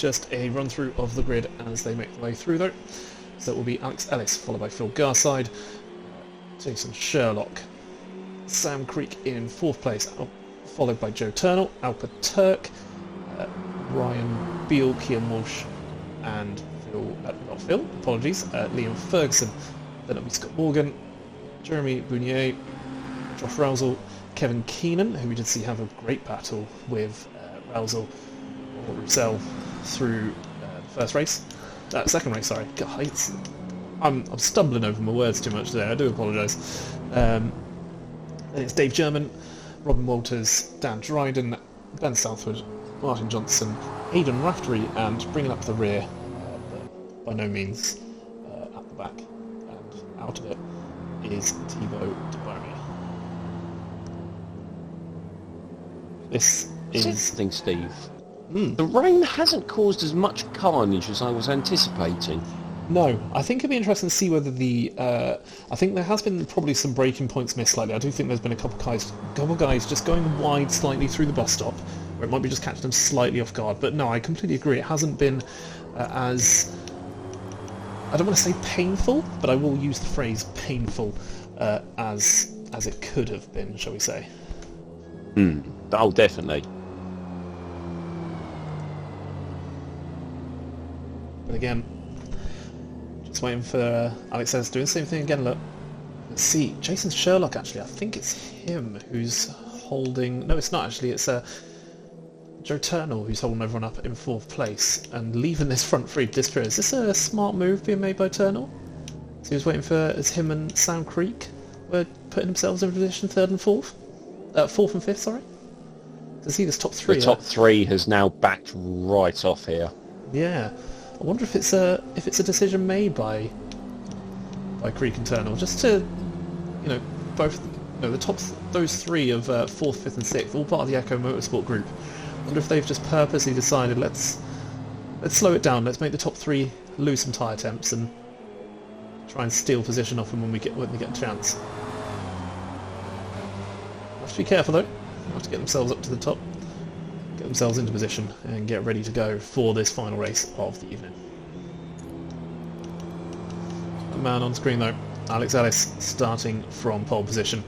just a run through of the grid as they make their way through though. So it will be Alex Ellis followed by Phil Garside, Jason Sherlock, Sam Creek in 4th place, followed by Joe Turnell, Alpa Turk, Ryan Beale, Kian Walsh, and Liam Ferguson. Then it'll be Scott Morgan, Jeremy Bounier, Josh Rousel, Kevin Keenan, who we did see have a great battle with Rousel or Roussel through the second race, sorry. God, I'm stumbling over my words too much today, I do apologise. And it's Dave German, Robin Walters, Dan Dryden, Ben Southwood, Martin Johnson, Aidan Raftery, and bringing up the rear, but by no means at the back, and out of it is Thibaut Debonia. This is... Interesting, Steve. The rain hasn't caused as much carnage as I was anticipating. No, I think it'd be interesting to see whether the... I think there has been probably some braking points missed slightly. I do think there's been a couple guys just going wide slightly through the bus stop, where it might be just catching them slightly off guard. But no, I completely agree. It hasn't been as... I don't want to say painful, but I will use the phrase painful as it could have been, shall we say. Oh, definitely. But again, just waiting for Alex Ellis doing the same thing again. Look, let's see, Jason Sherlock actually. I think it's him who's holding. No, it's not actually. It's Joe Turnell who's holding everyone up in 4th place and leaving this front three to disappear. Is this a smart move being made by Turnell? So he was waiting for as him and Sam Creek were putting themselves in position 3rd and 4th, 4th and 5th. Sorry. To see this top 3. The top 3 has now backed right off here. Yeah. I wonder if it's a decision made by Creek and Turnell, just to, both, the top those 3 of 4th, 5th, and 6th, all part of the Echo Motorsport group. I wonder if they've just purposely decided let's slow it down, let's make the top 3 lose some tyre temps and try and steal position off them when they get a chance. Have to be careful though. Have to get themselves up to the top. Get themselves into position and get ready to go for this final race of the evening. The man on screen though, Alex Ellis, starting from pole position.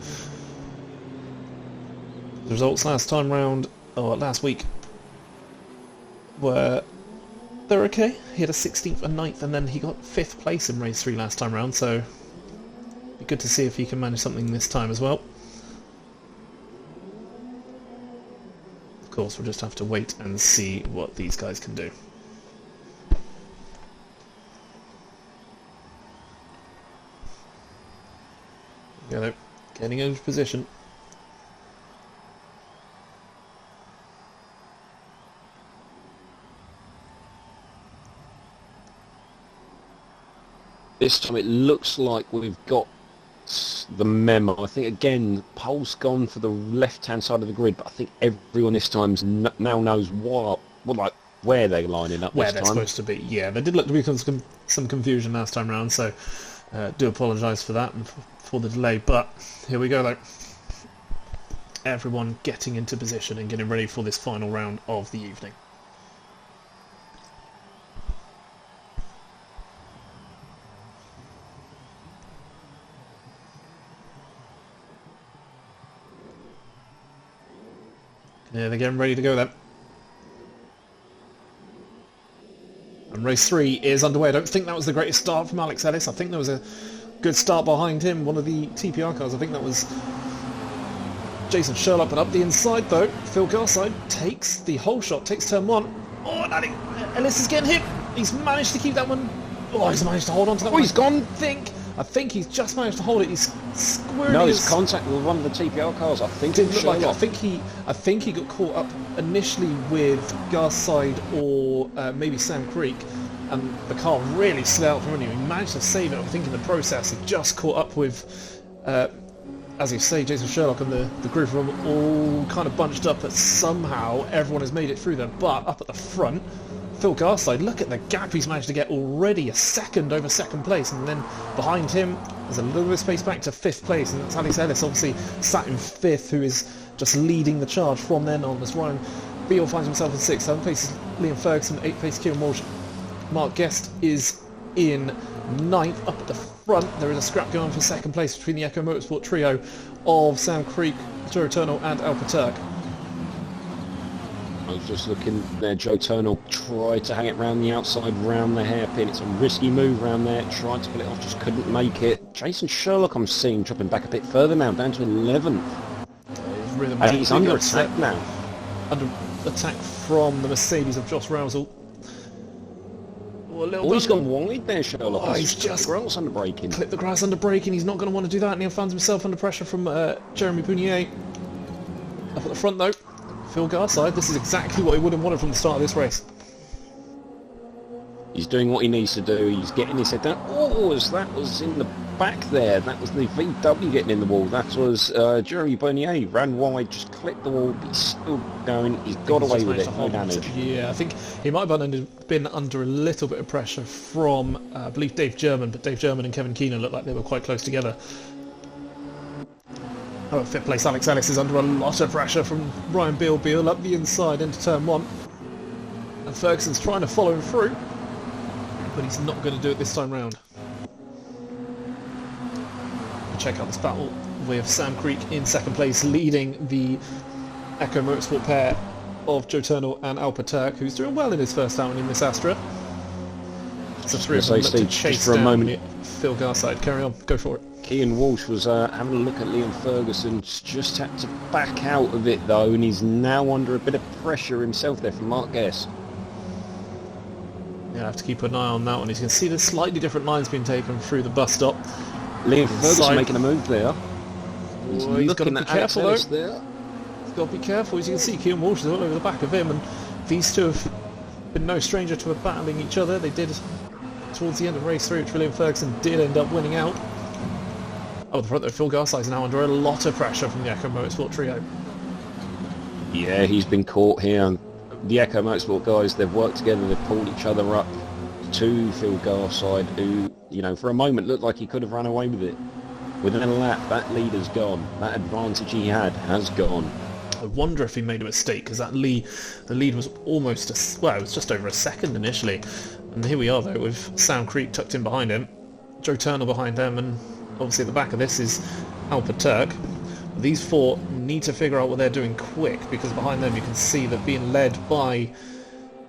The results last week were they're okay. He had a 16th and 9th, and then he got 5th place in race 3 last time round, so it'd be good to see if he can manage something this time as well. Of course, we'll just have to wait and see what these guys can do. Getting into position. This time it looks like we've got the memo. I think again, pole's gone for the left-hand side of the grid, but I think everyone this time now knows where they're lining up. Where they're supposed to be. Yeah, there did look to be some confusion last time round, so do apologise for that and for the delay. But here we go, though. Everyone getting into position and getting ready for this final round of the evening. Yeah, they're getting ready to go then. And race 3 is underway. I don't think that was the greatest start from Alex Ellis. I think there was a good start behind him. One of the TPR cars, I think that was Jason Sherlock. But up the inside though, Phil Garside takes the whole shot, takes turn 1. Oh, Ellis is getting hit. He's managed to keep that one. Oh, he's managed to hold on to that one. He's gone. I think he's just managed to hold it. He's squirrely. No, he's contact with one of the TPR cars. I think it looked like it. I think he got caught up initially with Garside or maybe Sam Creek, and the car really slid out from under him. He managed to save it. I think in the process he just caught up with, as you say, Jason Sherlock and the group of them all kind of bunched up, but somehow everyone has made it through there. But up at the front, Phil Garside, look at the gap he's managed to get already, a second over second place, and then behind him there's a little bit of space back to 5th place, and that's Alex Ellis obviously sat in 5th, who is just leading the charge from then on as Ryan Beale finds himself in 6th. 7th place is Liam Ferguson, 8th place Kieran Walsh. Mark Guest is in 9th. Up at the front, there is a scrap going for 2nd place between the Echo Motorsport trio of Sam Creek, Joe Turnell and Alper Turk. I was just looking there. Joe Turnell tried to hang it round the outside, round the hairpin. It's a risky move round there. Tried to pull it off, just couldn't make it. Jason Sherlock, I'm seeing dropping back a bit further now, down to 11th. And he's under attack now. Under attack from the Mercedes of Josh Rousel. He's gone wide there, Sherlock. Oh, he's just grass under braking. Clipped the grass under braking. He's not going to want to do that, and he finds himself under pressure from Jeremy Bounier. Up at the front, though, Phil Garside. This is exactly what he would have wanted from the start of this race. He's doing what he needs to do. He's getting his head down. Oh, that was in the back there. That was the VW getting in the wall. That was Jeremy Bernier. Ran wide, just clipped the wall, but he's still going. He's got away with it. No damage. Yeah, I think he might have been under a little bit of pressure from, I believe, Dave German, but Dave German and Kevin Keenan looked like they were quite close together. Oh, at 5th place, Alex Ellis is under a lot of pressure from Ryan Beale up the inside into turn 1. And Ferguson's trying to follow him through, but he's not going to do it this time round. Check out this battle with Sam Creek in 2nd place, leading the Echo Motorsport pair of Joe Turnell and Alper Turk, who's doing well in his first outing in Miss Astra. So 3 of them look to chase for a down moment. Phil Garside. Carry on, go for it. Kean Walsh was having a look at Liam Ferguson, just had to back out of it though, and he's now under a bit of pressure himself there from Mark Guess. Yeah, I have to keep an eye on that one. You can see the slightly different lines being taken through the bus stop. Liam Ferguson making a move there. He's got to be careful though. There. He's got to be careful. As you can see, Kean Walsh is all over the back of him, and these two have been no stranger to battling each other. They did towards the end of race 3, which Liam Ferguson did end up winning out. Oh, the front though, Phil Garside is now under a lot of pressure from the Echo Motorsport trio. Yeah, he's been caught here. The Echo Motorsport guys, they've worked together, they've pulled each other up to Phil Garside, who, you know, for a moment looked like he could have run away with it. Within a lap, that lead has gone. That advantage he had has gone. I wonder if he made a mistake, because the lead was almost, it was just over a second initially. And here we are though, with Sam Creek tucked in behind him, Joe Turnell behind them, and obviously at the back of this is Alper Turk. These 4 need to figure out what they're doing quick, because behind them you can see that being led by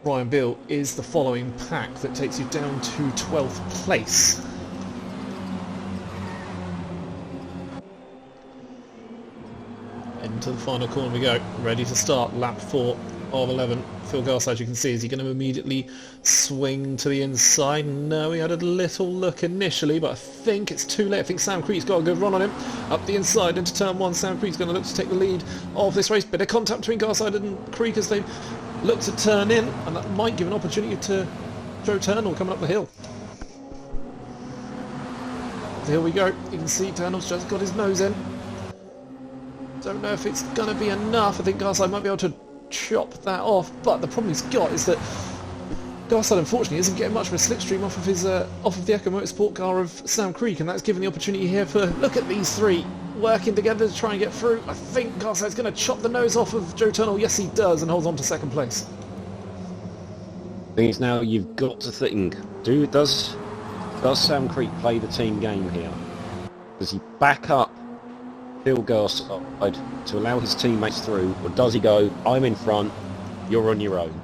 Ryan Beale is the following pack that takes you down to 12th place. Into the final corner we go, ready to start lap 4 of 11. Phil Garside, you can see, is he going to immediately swing to the inside? No, he had a little look initially, but I think it's too late. I think Sam Creek's got a good run on him. Up the inside into turn 1, Sam Creek's going to look to take the lead of this race. Bit of contact between Garside and Creek as they look to turn in, and that might give an opportunity to Joe Turnell coming up the hill. So here we go. You can see Turnell's just got his nose in. Don't know if it's going to be enough. I think Garside might be able to chop that off, but the problem he's got is that Garside unfortunately isn't getting much of a slipstream off of the Echo Motorsport car of Sam Creek, and that's given the opportunity here for, look at these 3 working together to try and get through. I think Garside's going to chop the nose off of Joe Turnell. Yes, he does, and holds on to 2nd place. The thing is now you've got to think, does Sam Creek play the team game here? Does he back up Phil Garside to allow his teammates through, or does he go, I'm in front, you're on your own?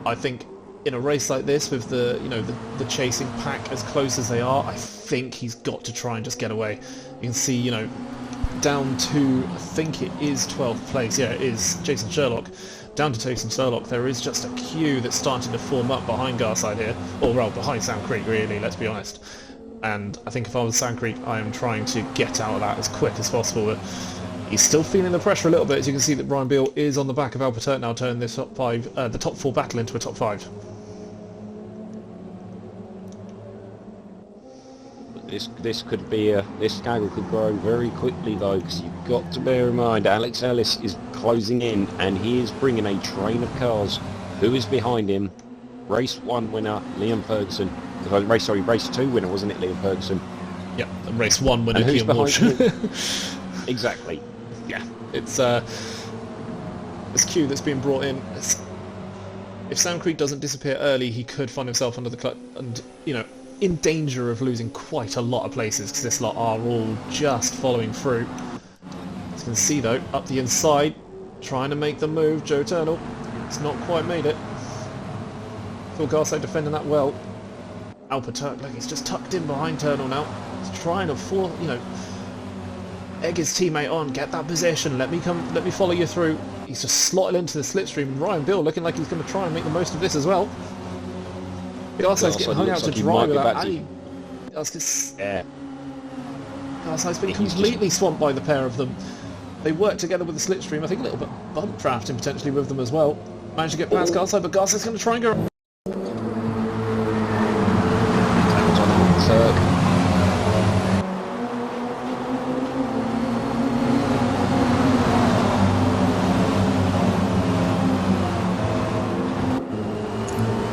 I think in a race like this, with the chasing pack as close as they are, I think he's got to try and just get away. You can see, down to, I think it is 12th place. Yeah, it is Jason Sherlock. Down to Jason Sherlock, there is just a queue that's starting to form up behind Garside here, or well, behind Sam Creek, really, let's be honest. And I think if I was Sam Creek, I am trying to get out of that as quick as possible. But he's still feeling the pressure a little bit. As you can see that Ryan Beale is on the back of Alper Turk now, turning this the top 4 battle into a top 5. This could be this gaggle could grow very quickly though, because you've got to bear in mind Alex Ellis is closing in, and he is bringing a train of cars. Who is behind him? Race 1 winner Liam Ferguson. Race 2 winner, wasn't it, Liam Ferguson? Yeah, and race 1 winner Kean Walsh. Exactly. Yeah. It's this queue that's being brought in. if Sam Creek doesn't disappear early, he could find himself under the clutch and, you know, in danger of losing quite a lot of places, because this lot are all just following through. As you can see though, up the inside, trying to make the move, Joe Turnell. It's not quite made it. Phil Garside defending that well. Alper Turk, look, he's just tucked in behind Turnell now. He's trying to egg his teammate on, get that position, let me follow you through. He's just slotted into the slipstream, and Ryan Bill looking like he's going to try and make the most of this as well. Garside's getting hung out to dry without any... Yeah. Garside's been completely swamped by the pair of them. They work together with the slipstream, I think a little bit bump drafting potentially with them as well. Managed to get past Garside, but Garside's going to try and go...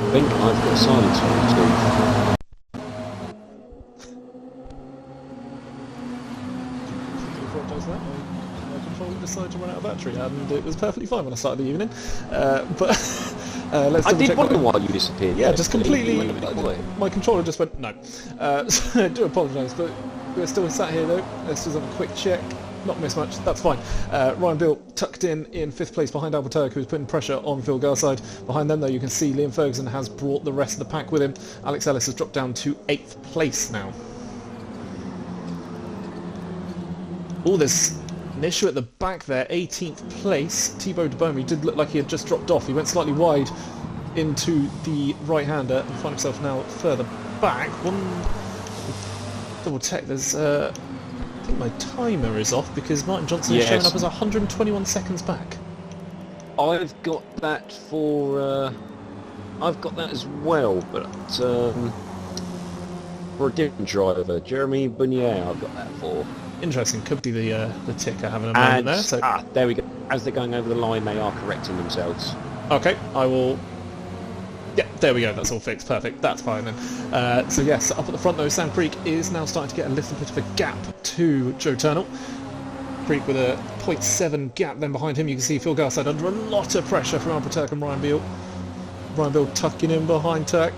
I think I've got silence on too. My controller decided to run out of battery, and it was perfectly fine when I started the evening. Let's I did wonder why you disappeared. Yeah, just completely. My controller just went no. So I do apologise, but we're still sat here though. Let's just have a quick check. Not miss much, that's fine. Ryan Bill tucked in 5th place behind Alper Turk, who's putting pressure on Phil Garside. Behind them though you can see Liam Ferguson has brought the rest of the pack with him. Alex Ellis has dropped down to 8th place now. Oh, there's an issue at the back there, 18th place. Thibaut Debomi did look like he had just dropped off. He went slightly wide into the right-hander and find himself now further back. Double check, there's... I think my timer is off because Martin Johnson is showing up as 121 seconds back. I've got that for... I've got that as well, but for a different driver, Jeremy Bunier, I've got that for. Interesting, could be the ticker having a moment there. So. There we go. As they're going over the line, they are correcting themselves. Okay, I will... Yeah, there we go, that's all fixed, perfect, that's fine then. So yes, up at the front though, Sam Creek is now starting to get a little bit of a gap to Joe Turnell. Creek with a 0.7 gap, then behind him you can see Phil Garside under a lot of pressure from Alper Turk and Ryan Beale. Ryan Beale tucking in behind Turk,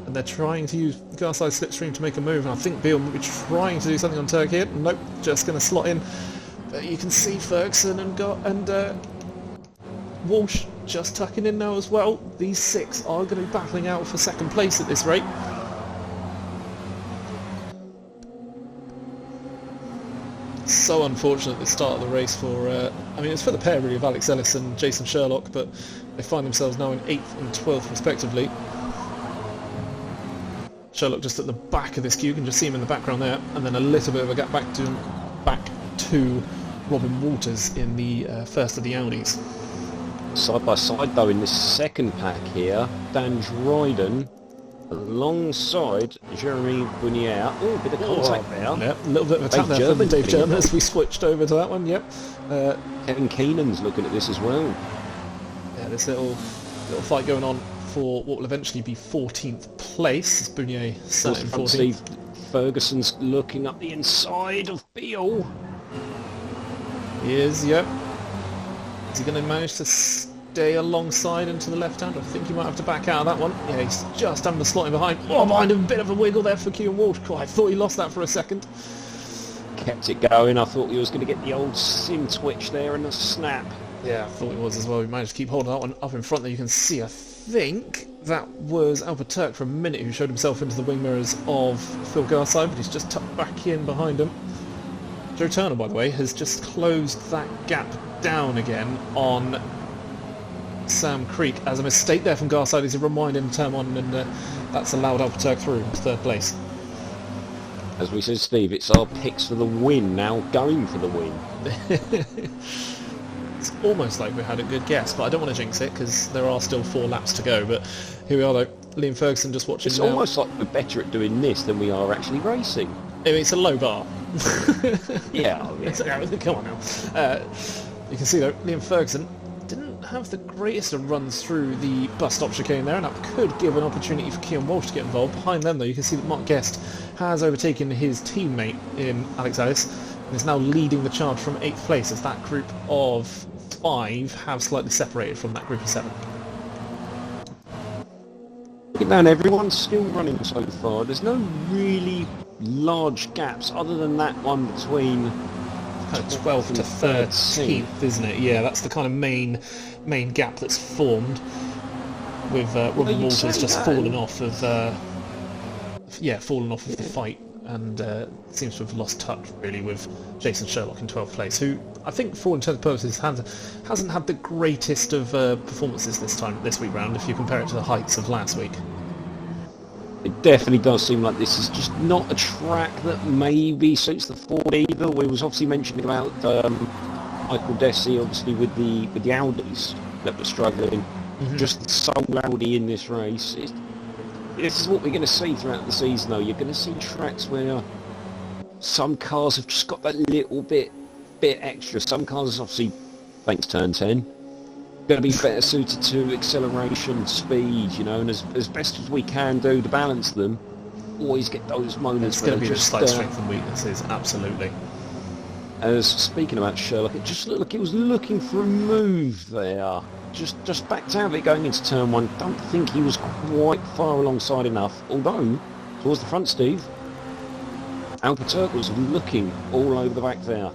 and they're trying to use Garside's slipstream to make a move, and I think Beale might be trying to do something on Turk here. Nope, just going to slot in. But you can see Ferguson and Walsh just tucking in now as well. These 6 are going to be battling out for 2nd place at this rate. So unfortunate at the start of the race for, I mean it's for the pair really of Alex Ellis and Jason Sherlock, but they find themselves now in 8th and 12th respectively. Sherlock just at the back of this queue, you can just see him in the background there, and then a little bit of a gap back to Robin Walters in the first of the Audis. Side by side though in this 2nd pack here, Dan Dryden alongside Jeremy Bunier. Oh, bit of contact there. Yeah, a little bit of attack there from Dave German as we switched over to that one, yep. Kevin Keenan's looking at this as well. Yeah, this little fight going on for what will eventually be 14th place. Bunier sat in 14th. Ferguson's looking up the inside of Beale. He is, yep. Is he going to manage to stay alongside and to the left hand? I think he might have to back out of that one. Yeah, he's just under slotting behind. Oh, behind him, a bit of a wiggle there for Kean Walsh. Oh, I thought he lost that for a second. Kept it going. I thought he was going to get the old sim twitch there and a snap. Yeah, I thought he was as well. He managed to keep holding that one up in front there. You can see, I think that was Alper Turk for a minute who showed himself into the wing mirrors of Phil Garside, but he's just tucked back in behind him. Joe Turnell, by the way, has just closed that gap down again on Sam Creek as a mistake there from Garside as he reminded him turn one, and that's allowed Alper Turk through to 3rd place. As we said, Steve, it's our picks for the win now, going for the win. It's almost like we had a good guess, but I don't want to jinx it because there are still 4 laps to go. But here we are though, Liam Ferguson just watching. It's now. Almost like we're better at doing this than we are actually racing. I mean, it's a low bar. Yeah. Come on now. You can see though, Liam Ferguson didn't have the greatest of runs through the bus stop chicane there, and that could give an opportunity for Kean Walsh to get involved. Behind them though, you can see that Mark Guest has overtaken his teammate in Alex Ellis and is now leading the charge from 8th place as that group of 5 have slightly separated from that group of 7. down, everyone's still running so far. There's no really large gaps other than that one between kind of 12th to 13th, isn't it? Yeah, that's the kind of main gap that's formed with Robin Walters just fallen off of the fight, and seems to have lost touch really with Jason Sherlock in 12th place, who I think for all intents and purposes hasn't had the greatest of performances this week round if you compare it to the heights of last week. It definitely does seem like this is just not a track that maybe suits the Ford either. We was obviously mentioning about Michael Desi, obviously with the Audis that were struggling. Mm-hmm. Just so Audi in this race. This is what we're going to see throughout the season, though. You're going to see tracks where some cars have just got that little bit extra. Some cars, obviously, thanks turn 10, going to be better suited to acceleration, speed, you know, and as best as we can do to balance them, always get those moments. It's going to be just slight strengths and weaknesses, absolutely. As speaking about Sherlock, it just looked like he was looking for a move there. Just backed out of it going into turn 1. Don't think he was quite far alongside enough. Although, towards the front, Steve, Albuquerque was looking all over the back there.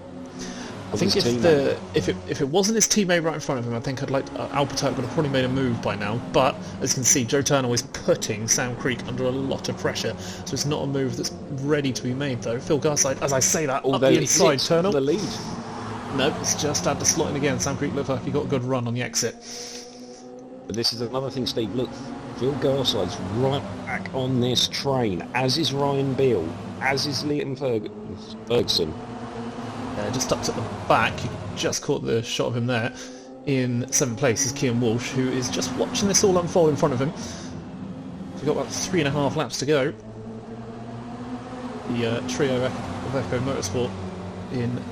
I think if it wasn't his teammate right in front of him, I think Albuquerque would have probably made a move by now. But as you can see, Joe Turner is putting Sound Creek under a lot of pressure, so it's not a move that's ready to be made though. Phil Garside, as I say that, up the inside, Turner. The lead. No, it's just had to slot in again. Sound Creek looked like he got a good run on the exit. But this is another thing, Steve. Look, Phil Garside's right back on this train, as is Ryan Beale, as is Liam Ferguson. Just up at the back, you just caught the shot of him there. In 7th place is Cian Walsh, who is just watching this all unfold in front of him. We've got about 3.5 laps to go. The trio of Echo Motorsport in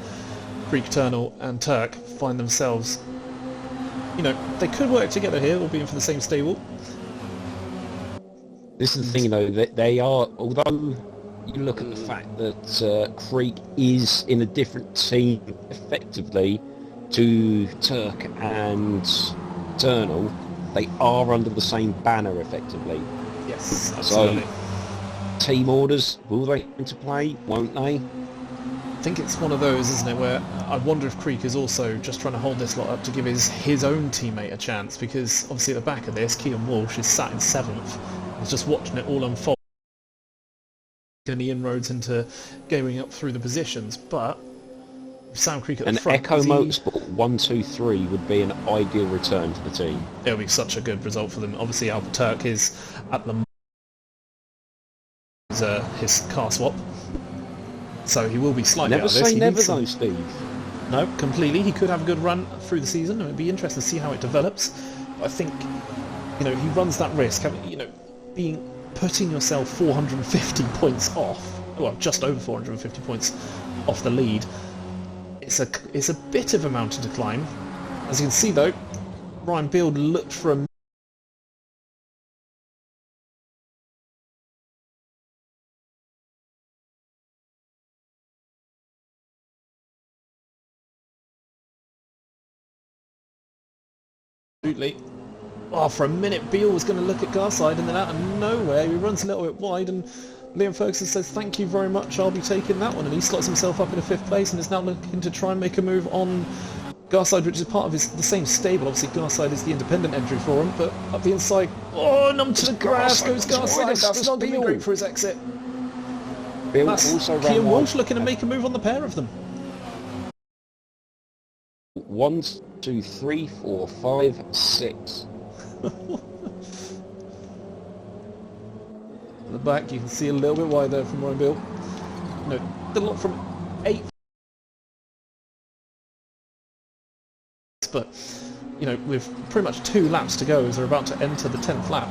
Creek, Turnell and Turk find themselves, you know, they could work together here, all being for the same stable. This is the thing, though, that they are, although you look at the fact that Creek is in a different team effectively to Turk and Turnell, they are under the same banner effectively. Yes, absolutely. So, team orders, will they come into play? Won't they? I think it's one of those, isn't it, where I wonder if Creek is also just trying to hold this lot up to give his own teammate a chance, because obviously at the back of this, Cian Walsh is sat in 7th. He's just watching it all unfold. Any inroads into going up through the positions, but Sound Creek at the front. Echo Motorsport 1, 2, 3 would be an ideal return for the team. It would be such a good result for them. Obviously, Albuquerque is at the his car swap, so he will be slightly never out of this. Say never, though, Steve. No, completely. He could have a good run through the season, and it'd be interesting to see how it develops. I think, you know, he runs that risk. You know, putting yourself 450 points off, well, just over 450 points off the lead, it's a bit of a mountain to climb. As you can see, though, Ryan Beale looked for a for a minute Beale was going to look at Garside, and then out of nowhere he runs a little bit wide, and Liam Ferguson says thank you very much, I'll be taking that one, and he slots himself up in a 5th place and is now looking to try and make a move on Garside, which is part of the same stable. Obviously Garside is the independent entry for him, but up the inside, numb to the grass goes Garside. That's not going to be great for his exit. Beale also ran Cian Walsh looking to make a move on the pair of them. 1, 2, 3, 4, 5, 6. At the back, you can see a little bit wide there from Ryan Beale. No, a lot from 8th. But, you know, with pretty much 2 laps to go as they're about to enter the 10th lap,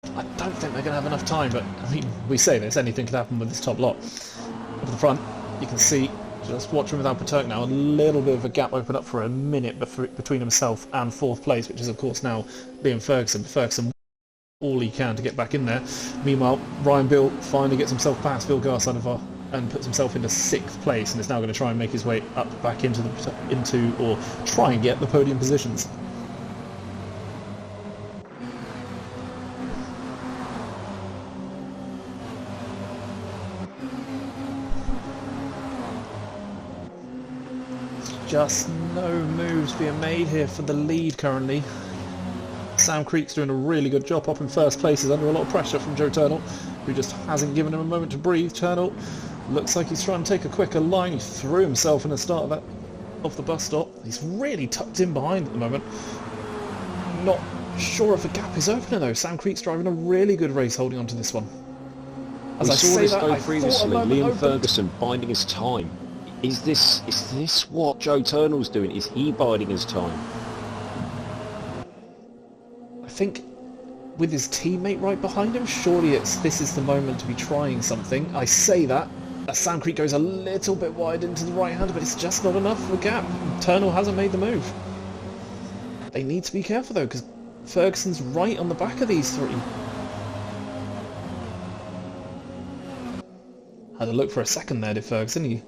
I don't think they're going to have enough time, but, I mean, we say this, anything could happen with this top lot. Up the front, you can see, just watching with Albuquerque now, a little bit of a gap open up for a minute between himself and 4th place, which is, of course, now Liam Ferguson. Ferguson all he can to get back in there. Meanwhile, Ryan Beale finally gets himself past Phil Garside and puts himself into 6th place, and is now going to try and make his way up back or try and get the podium positions. just no moves being made here for the lead currently. Sam Creek's doing a really good job up in first place. He's under a lot of pressure from Joe Turnell, who just hasn't given him a moment to breathe. Turnell looks like he's trying to take a quicker line. He threw himself in the start of the bus stop. He's really tucked in behind at the moment. Not sure if a gap is opening though. Sam Creek's driving a really good race holding on to this one. As I saw this go previously, Liam Ferguson biding his time. Is this what Joe Turnell's doing? Is he biding his time? I think with his teammate right behind him, surely this is the moment to be trying something. I say that. Sam Creek goes a little bit wide into the right hand, but it's just not enough of a gap. Turnell hasn't made the move. They need to be careful though, because Ferguson's right on the back of these three. Had a look for a second there, did Ferguson. He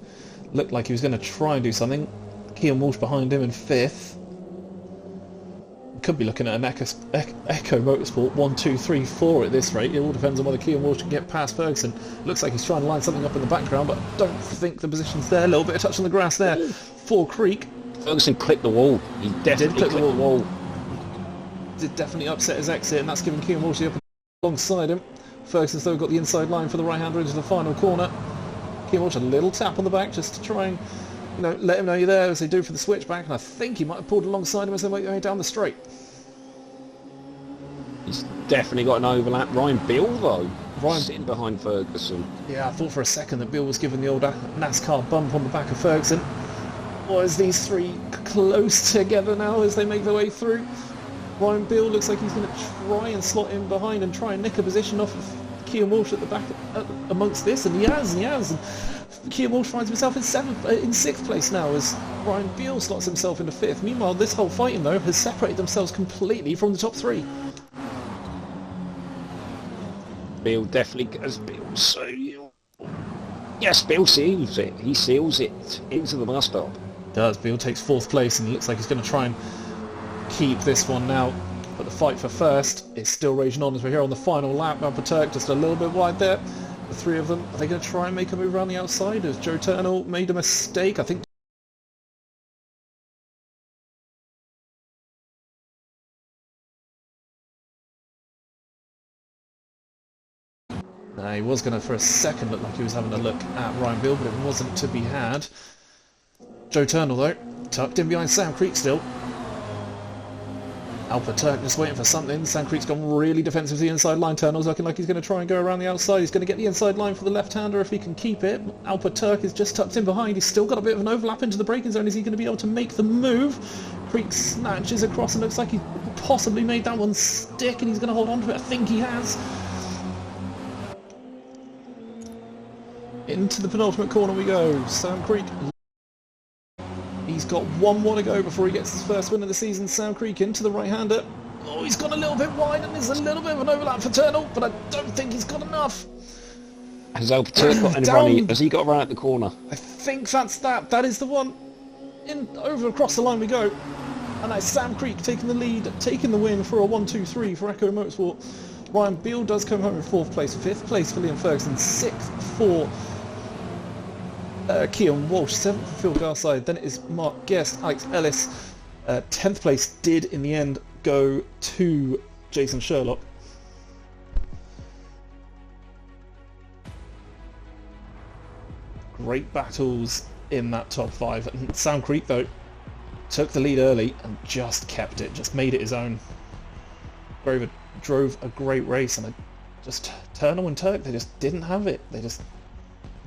looked like he was going to try and do something. Kean Walsh behind him in 5th. Could be looking at an Echo Motorsport 1, 2, 3, 4 at this rate. It all depends on whether Kean Walsh can get past Ferguson. Looks like he's trying to line something up in the background, but I don't think the position's there. A little bit of touch on the grass there for Creek. Ferguson clipped the wall. He definitely clipped the wall. Did definitely upset his exit, and that's given Kean Walsh the up alongside him. Ferguson's though got the inside line for the right-hander into the final corner. Kean Walsh a little tap on the back just to try and let him know you're there as they do for the switchback, and I think he might have pulled alongside him as they make their way down the straight. He's definitely got an overlap. Ryan Bill though, sitting behind Ferguson. Yeah, I thought for a second that Bill was given the old NASCAR bump on the back of Ferguson. Or is these three close together now as they make their way through? Ryan Bill looks like he's going to try and slot in behind and try and nick a position off of Kean Walsh at the back amongst this, and he has. And Kean Walsh finds himself in 6th place now as Ryan Beale slots himself into 5th. Meanwhile, this whole fighting though has separated themselves completely from the top 3. Beale definitely goes. Yes, Beale seals it. He seals it into the bus stop. Does. Beale takes 4th place and looks like he's going to try and keep this one now. But the fight for first is still raging on as we're here on the final lap. Alpaturk just a little bit wide there. The 3 of them, are they going to try and make a move around the outside? Has Joe Turnell made a mistake? I think he was going to for a second look like he was having a look at Ryan Bill, but it wasn't to be had. Joe Turnell though, tucked in behind Sam Creek still. Alpaturk just waiting for something. Sam Creek's gone really defensive to the inside line. Turnell's looking like he's going to try and go around the outside. He's going to get the inside line for the left-hander if he can keep it. Alpaturk is just tucked in behind. He's still got a bit of an overlap into the braking zone. Is he going to be able to make the move? Creek snatches across and looks like he possibly made that one stick, and he's going to hold on to it. I think he has. Into the penultimate corner we go. Sam Creek. He's got one more to go before he gets his first win of the season. Sam Creek into the right-hander. Oh, he's gone a little bit wide and there's a little bit of an overlap for Turnell, but I don't think he's got enough. Has Alpaturk got any running? Has he got a run at the corner? I think that's that. That is the one. Over across the line we go. And that's Sam Creek taking the lead, taking the win for a 1-2-3 for Echo Motorsport. Ryan Beale does come home in 4th place. 5th place for Liam Ferguson. 6th for Kean Walsh. 7th for Phil Garside. Then it is Mark Guest, Alex Ellis. 10th place did in the end go to Jason Sherlock. Great battles in that top 5. And Sam Creek though took the lead early and just kept it, just made it his own. Drove a great race, and Turnell and Turk, they just didn't have it. They just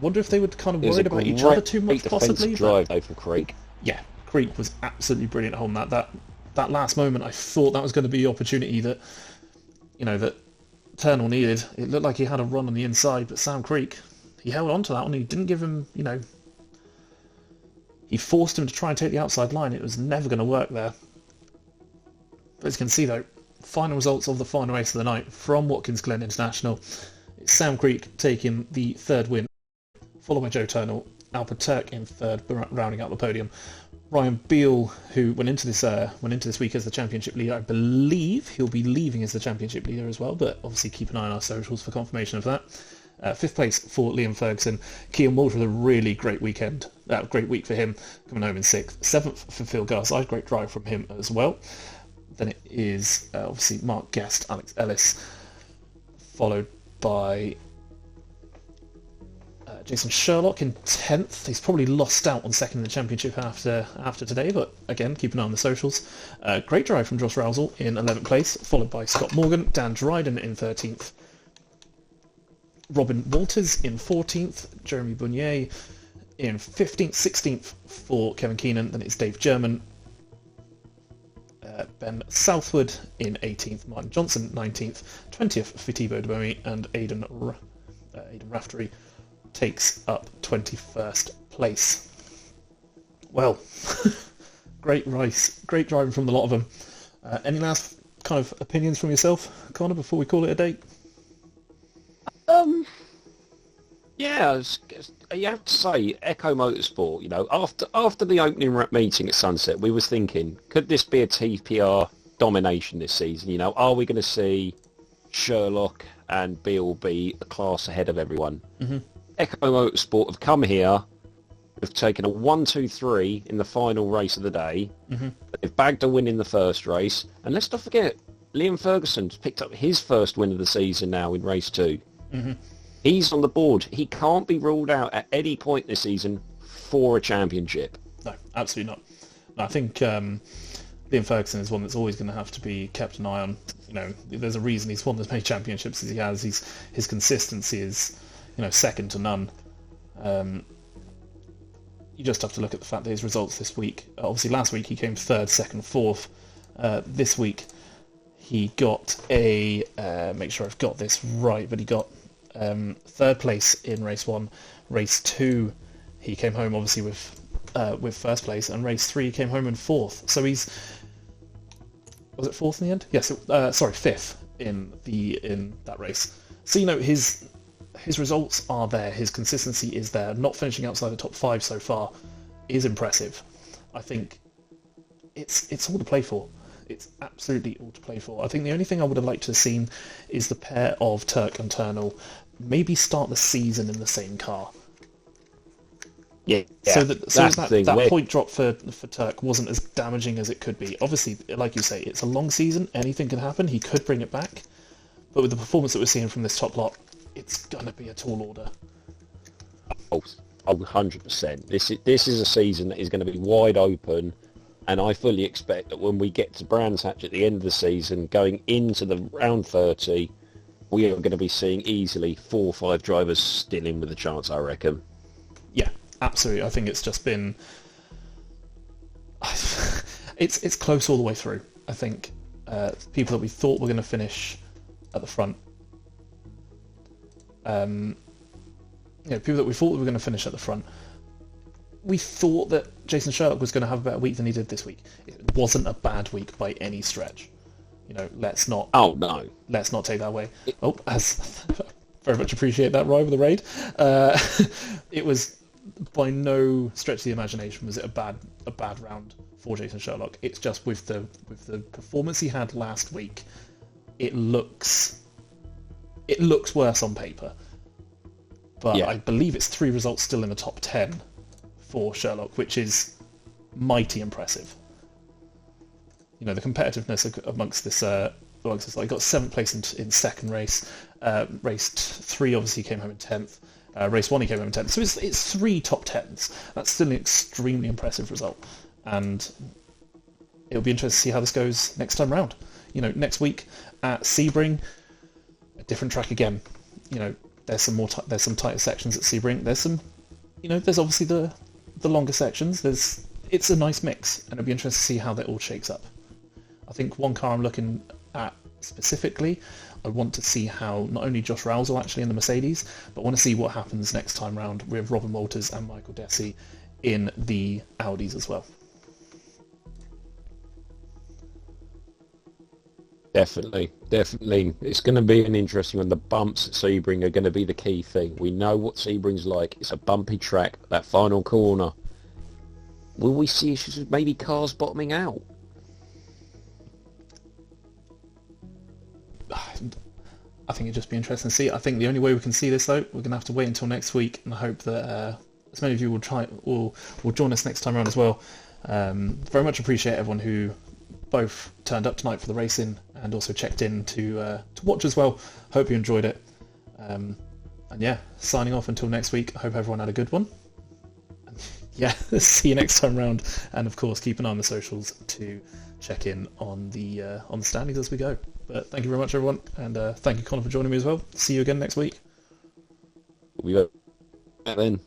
wonder if they were kind of worried about each other too much, possibly. Drive for Creek. Yeah, Creek was absolutely brilliant holding that last moment. I thought that was going to be the opportunity that that Turnell needed. It looked like he had a run on the inside, but Sam Creek, he held on to that one. He didn't give him, he forced him to try and take the outside line. It was never going to work there. But as you can see though, final results of the final race of the night from Watkins Glen International. It's Sam Creek taking the 3rd win, followed by Joe Turnell, Alpaturk in 3rd, rounding out the podium. Ryan Beale, who went into this week as the championship leader, I believe he'll be leaving as the championship leader as well, but obviously keep an eye on our socials for confirmation of that. Fifth place for Liam Ferguson. Kean Walsh with a really great weekend. Great week for him, coming home in sixth. Seventh for Phil Garside. Great drive from him as well. Then it is obviously Mark Guest, Alex Ellis, followed by Jason Sherlock in 10th. He's probably lost out on second in the championship after today, but again, keep an eye on the socials. Great drive from Josh Rousel in 11th place, followed by Scott Morgan, Dan Dryden in 13th, Robin Walters in 14th, Jeremy Bunier in 15th, 16th for Kevin Keenan, then it's Dave German, Ben Southwood in 18th, Martin Johnson 19th, 20th for Thibaut Dubois, and Aidan Raftery takes up 21st place. Well, great race, great driving from the lot of them. Any last kind of opinions from yourself, Connor, before we call it a day? Yeah, you have to say, Echo Motorsport, you know, after the opening meeting at Sunset, we was thinking, could this be a TPR domination this season? You know, are we going to see Sherlock and Bill be a class ahead of everyone? Mm-hmm. Echo Motorsport have come here, have taken a 1-2-3 in the final race of the day, mm-hmm. They've bagged a win in the first race, and let's not forget, Liam Ferguson's picked up his first win of the season now in race 2. Mm-hmm. He's on the board. He can't be ruled out at any point this season for a championship. No, absolutely not. No, I think Liam Ferguson is one that's always going to have to be kept an eye on. You know, there's a reason he's won as many championships as he has. His consistency is, you know, second to none. You just have to look at the fact that his results this week. Obviously, last week he came third, second, fourth. This week he got a make sure I've got this right, but he got third place in race 1. Race 2 he came home obviously with first place, and race 3 he came home in 4th. So was it 4th in the end? Yes, sorry, 5th in that race. So, you know, his results are there, his consistency is there. Not finishing outside the top 5 so far is impressive. I think it's all to play for. It's absolutely all to play for. I think the only thing I would have liked to have seen is the pair of Turk and Turnell maybe start the season in the same car. Yeah. So that point drop for Turk wasn't as damaging as it could be. Obviously, like you say, it's a long season. Anything can happen. He could bring it back. But with the performance that we're seeing from this top lot, it's going to be a tall order. Oh, 100%. This is a season that is going to be wide open. And I fully expect that when we get to Brands Hatch at the end of the season, going into the round 30, we are going to be seeing easily 4 or 5 drivers still in with a chance, I reckon. Yeah, absolutely. I think it's just been... it's close all the way through. I think people that we thought were going to finish at the front... people that we thought were going to finish at the front... We thought that Jason Sherlock was going to have a better week than he did this week. It wasn't a bad week by any stretch. You know, let's not... Oh, no. Let's not take that away. Very much appreciate that, Ryan, with the raid. It was, by no stretch of the imagination, was it a bad round for Jason Sherlock. It's just with the performance he had last week, it looks worse on paper. But yeah. I believe it's 3 results still in the top 10 for Sherlock, which is mighty impressive. You know, the competitiveness amongst this, like, got 7th place in second race. Race 3 obviously came home in 10th. Race 1 he came home in 10th. So it's 3 top 10s. That's still an extremely impressive result. And it'll be interesting to see how this goes next time round. You know, next week at Sebring, a different track again. You know, there's some tighter sections at Sebring. There's obviously the longer sections. It's a nice mix, and it'll be interesting to see how that all shakes up. I think one car I'm looking at specifically, I want to see how not only Josh Rousel actually in the Mercedes, but I want to see what happens next time round with Robin Walters and Michael Desi in the Audis as well. Definitely. It's going to be an interesting one. The bumps at Sebring are going to be the key thing. We know what Sebring's like. It's a bumpy track, that final corner. Will we see issues with maybe cars bottoming out? I think it'd just be interesting to see. I think the only way we can see this, though, we're going to have to wait until next week, and I hope that as many of you will join us next time around as well. Very much appreciate everyone who both turned up tonight for the racing and also checked in to watch as well. Hope you enjoyed it. And yeah, signing off until next week. I hope everyone had a good one. Yeah, see you next time round, and of course keep an eye on the socials to check in on the standings as we go. But thank you very much, everyone, and thank you, Connor, for joining me as well. See you again next week. We go back then.